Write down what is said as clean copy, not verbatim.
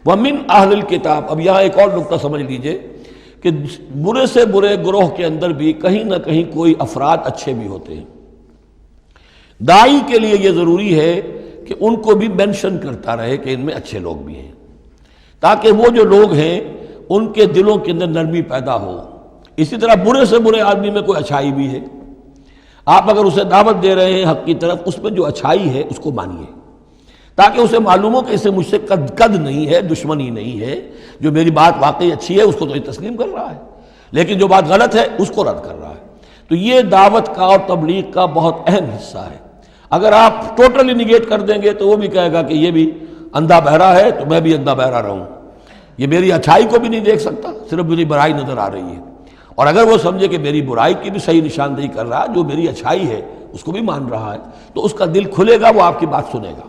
وَمِنْ أَهْلِ الْكِتَابِ، اب یہاں ایک اور نقطہ سمجھ لیجئے کہ برے سے برے گروہ کے اندر بھی کہیں نہ کہیں کوئی افراد اچھے بھی ہوتے ہیں۔ داعی کے لیے یہ ضروری ہے کہ ان کو بھی مینشن کرتا رہے کہ ان میں اچھے لوگ بھی ہیں، تاکہ وہ جو لوگ ہیں ان کے دلوں کے اندر نرمی پیدا ہو۔ اسی طرح برے سے برے آدمی میں کوئی اچھائی بھی ہے، آپ اگر اسے دعوت دے رہے ہیں حق کی طرف، اس میں جو اچھائی ہے اس کو مانیے، تاکہ اسے معلوم ہو کہ اسے مجھ سے قد نہیں ہے، دشمنی نہیں ہے، جو میری بات واقعی اچھی ہے اس کو تو یہ تسلیم کر رہا ہے، لیکن جو بات غلط ہے اس کو رد کر رہا ہے۔ تو یہ دعوت کا اور تبلیغ کا بہت اہم حصہ ہے۔ اگر آپ ٹوٹلی نگیٹ کر دیں گے تو وہ بھی کہے گا کہ یہ بھی اندھا بہرا ہے تو میں بھی اندھا بہرا رہوں، یہ میری اچھائی کو بھی نہیں دیکھ سکتا، صرف میری برائی نظر آ رہی ہے۔ اور اگر وہ سمجھے کہ میری برائی کی بھی صحیح نشاندہی کر رہا ہے، جو میری اچھائی ہے اس کو بھی مان رہا ہے، تو اس کا دل کھلے گا، وہ آپ کی بات سنے گا۔